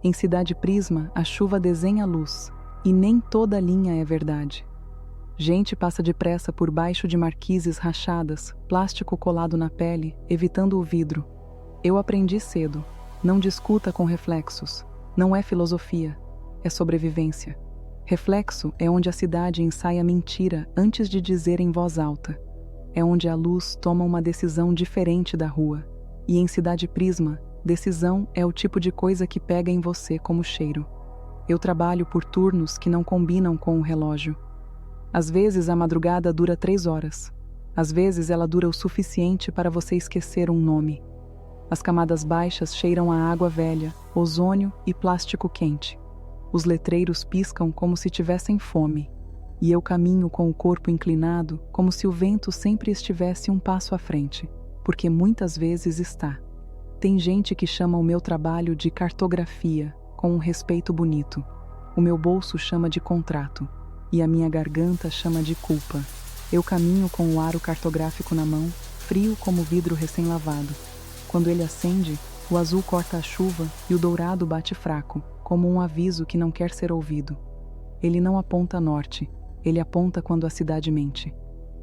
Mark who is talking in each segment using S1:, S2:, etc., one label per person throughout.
S1: Em Cidade Prisma, a chuva desenha luz, e nem toda linha é verdade. Gente passa depressa por baixo de marquises rachadas, plástico colado na pele, evitando o vidro. Eu aprendi cedo. Não discuta com reflexos. Não é filosofia, é sobrevivência. Reflexo é onde a cidade ensaia mentira antes de dizer em voz alta. É onde a luz toma uma decisão diferente da rua. E em Cidade Prisma, decisão é o tipo de coisa que pega em você como cheiro. Eu trabalho por turnos que não combinam com o relógio. Às vezes a madrugada dura 3 horas. Às vezes ela dura o suficiente para você esquecer um nome. As camadas baixas cheiram a água velha, ozônio e plástico quente. Os letreiros piscam como se tivessem fome. E eu caminho com o corpo inclinado como se o vento sempre estivesse um passo à frente, porque muitas vezes está. Tem gente que chama o meu trabalho de cartografia, com um respeito bonito. O meu bolso chama de contrato. E a minha garganta chama de culpa. Eu caminho com o aro cartográfico na mão, frio como vidro recém-lavado. Quando ele acende, o azul corta a chuva e o dourado bate fraco, como um aviso que não quer ser ouvido. Ele não aponta norte, ele aponta quando a cidade mente.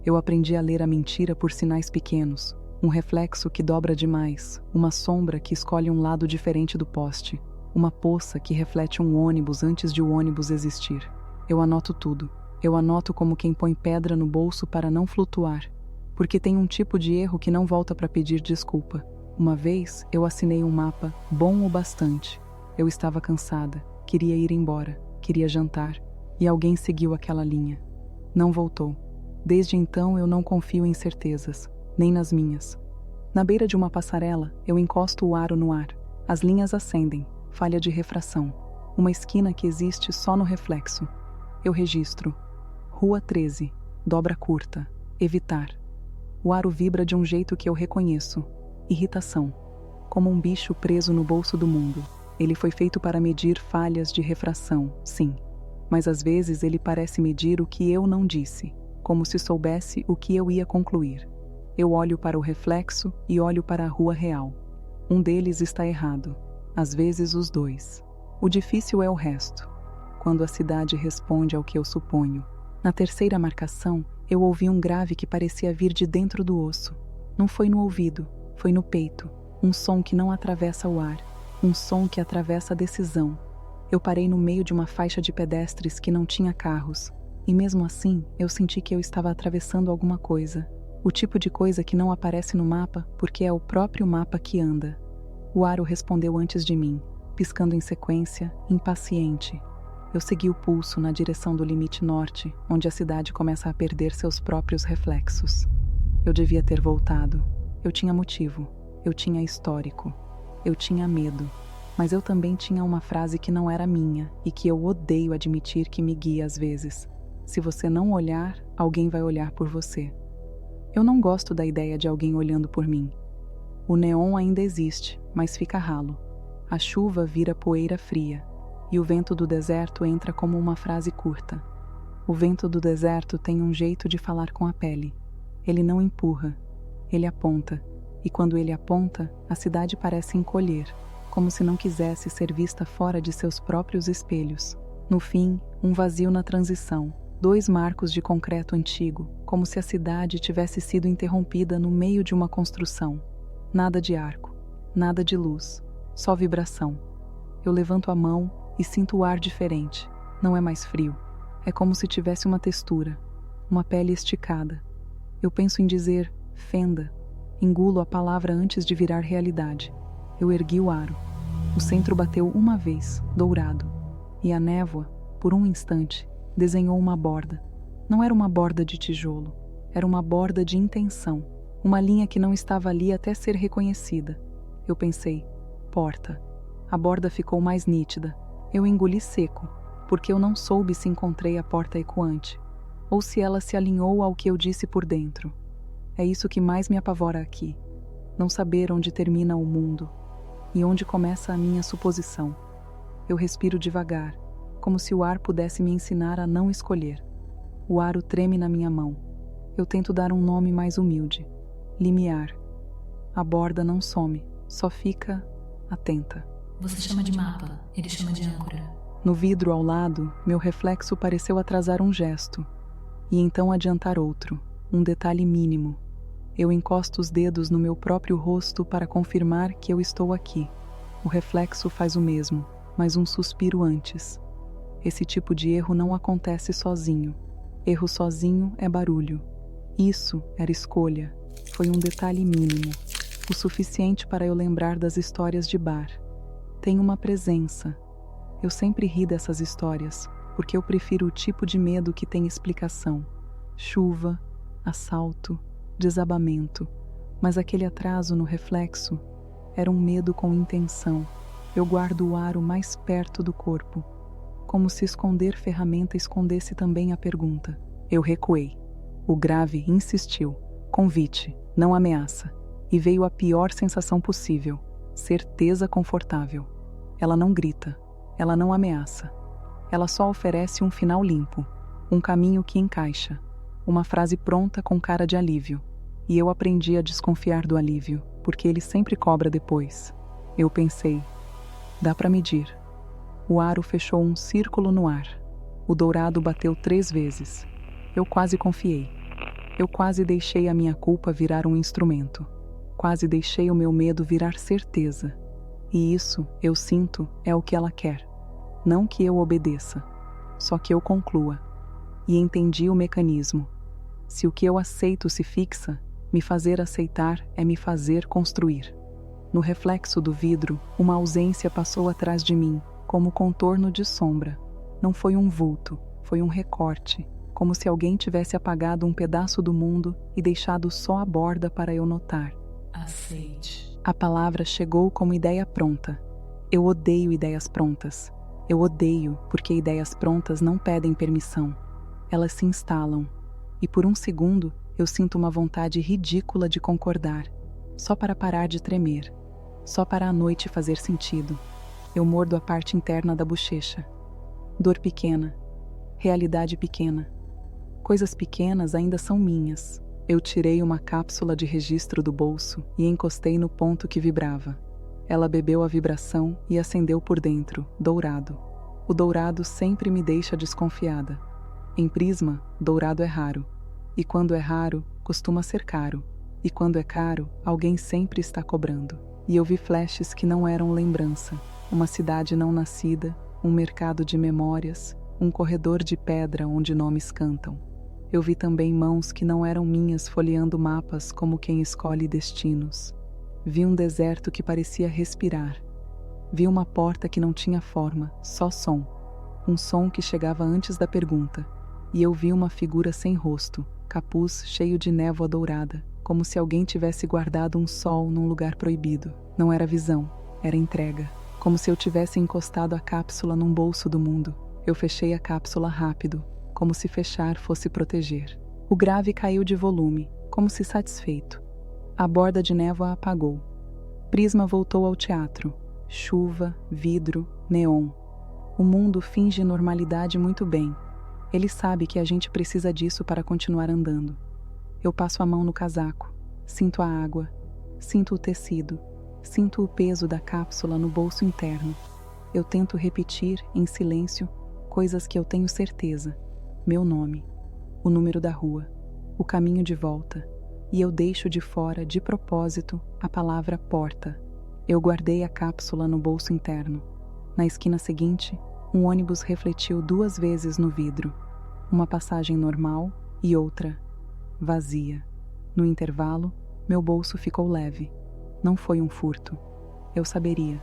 S1: Eu aprendi a ler a mentira por sinais pequenos, um reflexo que dobra demais, uma sombra que escolhe um lado diferente do poste, uma poça que reflete um ônibus antes de o ônibus existir. Eu anoto tudo. Eu anoto como quem põe pedra no bolso para não flutuar, porque tem um tipo de erro que não volta para pedir desculpa. Uma vez, eu assinei um mapa bom o bastante. Eu estava cansada, queria ir embora, queria jantar, e alguém seguiu aquela linha. Não voltou. Desde então eu não confio em certezas, nem nas minhas. Na beira de uma passarela, eu encosto o aro no ar. As linhas acendem, falha de refração. Uma esquina que existe só no reflexo. Eu registro. Rua 13, dobra curta, evitar. O aro vibra de um jeito que eu reconheço. Irritação. Como um bicho preso no bolso do mundo. Ele foi feito para medir falhas de refração, sim. Mas às vezes ele parece medir o que eu não disse, como se soubesse o que eu ia concluir. Eu olho para o reflexo e olho para a rua real. Um deles está errado. Às vezes os dois. O difícil é o resto. Quando a cidade responde ao que eu suponho. Na terceira marcação, eu ouvi um grave que parecia vir de dentro do osso. Não foi no ouvido, foi no peito. Um som que não atravessa o ar. Um som que atravessa a decisão. Eu parei no meio de uma faixa de pedestres que não tinha carros. E mesmo assim, eu senti que eu estava atravessando alguma coisa. O tipo de coisa que não aparece no mapa porque é o próprio mapa que anda. O aro respondeu antes de mim, piscando em sequência, impaciente. Eu segui o pulso na direção do limite norte, onde a cidade começa a perder seus próprios reflexos. Eu devia ter voltado. Eu tinha motivo. Eu tinha histórico. Eu tinha medo. Mas eu também tinha uma frase que não era minha e que eu odeio admitir que me guia às vezes. Se você não olhar, alguém vai olhar por você. Eu não gosto da ideia de alguém olhando por mim. O neon ainda existe, mas fica ralo. A chuva vira poeira fria. E o vento do deserto entra como uma frase curta. O vento do deserto tem um jeito de falar com a pele. Ele não empurra, ele aponta. E quando ele aponta, a cidade parece encolher, como se não quisesse ser vista fora de seus próprios espelhos. No fim, um vazio na transição. 2 marcos de concreto antigo, como se a cidade tivesse sido interrompida no meio de uma construção. Nada de arco, nada de luz, só vibração. Eu levanto a mão e sinto o ar diferente. Não é mais frio. É como se tivesse uma textura, uma pele esticada. Eu penso em dizer fenda. Engulo a palavra antes de virar realidade. Eu ergui o aro. O centro bateu uma vez, dourado. E a névoa, por um instante, desenhou uma borda. Não era uma borda de tijolo. Era uma borda de intenção. Uma linha que não estava ali até ser reconhecida. Eu pensei, porta. A borda ficou mais nítida. Eu engoli seco, porque eu não soube se encontrei a porta ecoante, ou se ela se alinhou ao que eu disse por dentro. É isso que mais me apavora aqui. Não saber onde termina o mundo, e onde começa a minha suposição. Eu respiro devagar, como se o ar pudesse me ensinar a não escolher. O aro treme na minha mão. Eu tento dar um nome mais humilde. Limiar. A borda não some, só fica atenta.
S2: Você chama de mapa, ele chama de âncora.
S1: No vidro ao lado, meu reflexo pareceu atrasar um gesto, e então adiantar outro, um detalhe mínimo. Eu encosto os dedos no meu próprio rosto para confirmar que eu estou aqui. O reflexo faz o mesmo, mas um suspiro antes. Esse tipo de erro não acontece sozinho. Erro sozinho é barulho. Isso era escolha. Foi um detalhe mínimo, o suficiente para eu lembrar das histórias de bar. Tem uma presença. Eu sempre ri dessas histórias, porque eu prefiro o tipo de medo que tem explicação. Chuva, assalto, desabamento. Mas aquele atraso no reflexo era um medo com intenção. Eu guardo o aro mais perto do corpo, como se esconder ferramenta escondesse também a pergunta. Eu recuei. O grave insistiu. Convite, não ameaça. E veio a pior sensação possível. Certeza confortável. Ela não grita. Ela não ameaça. Ela só oferece um final limpo. Um caminho que encaixa. Uma frase pronta com cara de alívio. E eu aprendi a desconfiar do alívio, porque ele sempre cobra depois. Eu pensei, dá para medir. O aro fechou um círculo no ar. O dourado bateu 3 vezes. Eu quase confiei. Eu quase deixei a minha culpa virar um instrumento. Quase deixei o meu medo virar certeza. E isso, eu sinto, é o que ela quer. Não que eu obedeça, só que eu conclua. E entendi o mecanismo. Se o que eu aceito se fixa, me fazer aceitar é me fazer construir. No reflexo do vidro, uma ausência passou atrás de mim, como contorno de sombra. Não foi um vulto, foi um recorte, como se alguém tivesse apagado um pedaço do mundo e deixado só a borda para eu notar.
S2: Aceite.
S1: A palavra chegou como ideia pronta. Eu odeio ideias prontas. Eu odeio porque ideias prontas não pedem permissão. Elas se instalam. E por um segundo, eu sinto uma vontade ridícula de concordar, só para parar de tremer, só para a noite fazer sentido. Eu mordo a parte interna da bochecha. Dor pequena, realidade pequena. Coisas pequenas ainda são minhas. Eu tirei uma cápsula de registro do bolso e encostei no ponto que vibrava. Ela bebeu a vibração e acendeu por dentro, dourado. O dourado sempre me deixa desconfiada. Em Prisma, dourado é raro. E quando é raro, costuma ser caro. E quando é caro, alguém sempre está cobrando. E eu vi flashes que não eram lembrança. Uma cidade não nascida, um mercado de memórias, um corredor de pedra onde nomes cantam. Eu vi também mãos que não eram minhas folheando mapas como quem escolhe destinos. Vi um deserto que parecia respirar. Vi uma porta que não tinha forma, só som. Um som que chegava antes da pergunta. E eu vi uma figura sem rosto, capuz cheio de névoa dourada, como se alguém tivesse guardado um sol num lugar proibido. Não era visão, era entrega. Como se eu tivesse encostado a cápsula num bolso do mundo. Eu fechei a cápsula rápido, como se fechar fosse proteger. O grave caiu de volume, como se satisfeito. A borda de névoa apagou. Prisma voltou ao teatro. Chuva, vidro, neon. O mundo finge normalidade muito bem. Ele sabe que a gente precisa disso para continuar andando. Eu passo a mão no casaco, sinto a água, sinto o tecido, sinto o peso da cápsula no bolso interno. Eu tento repetir, em silêncio, coisas que eu tenho certeza. Meu nome, o número da rua, o caminho de volta. E eu deixo de fora, de propósito, a palavra porta. Eu guardei a cápsula no bolso interno. Na esquina seguinte, um ônibus refletiu 2 vezes no vidro. Uma passagem normal e outra vazia. No intervalo, meu bolso ficou leve. Não foi um furto. Eu saberia.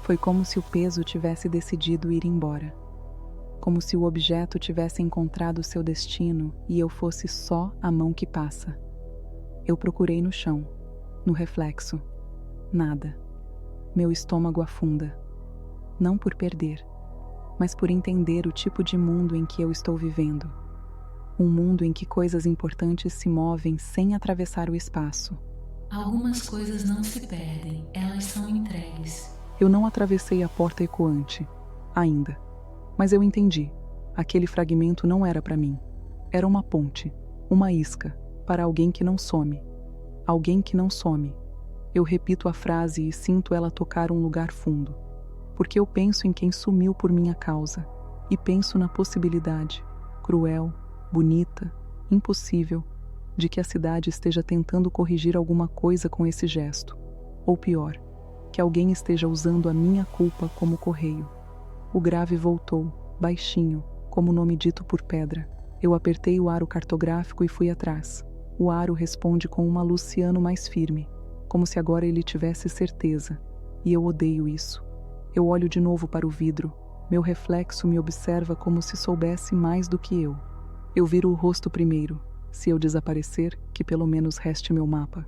S1: Foi como se o peso tivesse decidido ir embora. Como se o objeto tivesse encontrado seu destino e eu fosse só a mão que passa. Eu procurei no chão, no reflexo. Nada. Meu estômago afunda. Não por perder, mas por entender o tipo de mundo em que eu estou vivendo. Um mundo em que coisas importantes se movem sem atravessar o espaço.
S2: Algumas coisas não se perdem, elas são entregues.
S1: Eu não atravessei a porta ecoante, ainda. Mas eu entendi. Aquele fragmento não era para mim. Era uma ponte, uma isca, para alguém que não some. Alguém que não some. Eu repito a frase e sinto ela tocar um lugar fundo. porque eu penso em quem sumiu por minha causa, e penso na possibilidade, cruel, bonita, impossível, de que a cidade esteja tentando corrigir alguma coisa com esse gesto. Ou pior, que alguém esteja usando a minha culpa como correio. O grave voltou, baixinho, como nome dito por pedra. Eu apertei o aro cartográfico e fui atrás. O aro responde com uma luz ciano mais firme, como se agora ele tivesse certeza. E eu odeio isso. Eu olho de novo para o vidro. Meu reflexo me observa como se soubesse mais do que eu. Eu viro o rosto primeiro. Se eu desaparecer, que pelo menos reste meu mapa.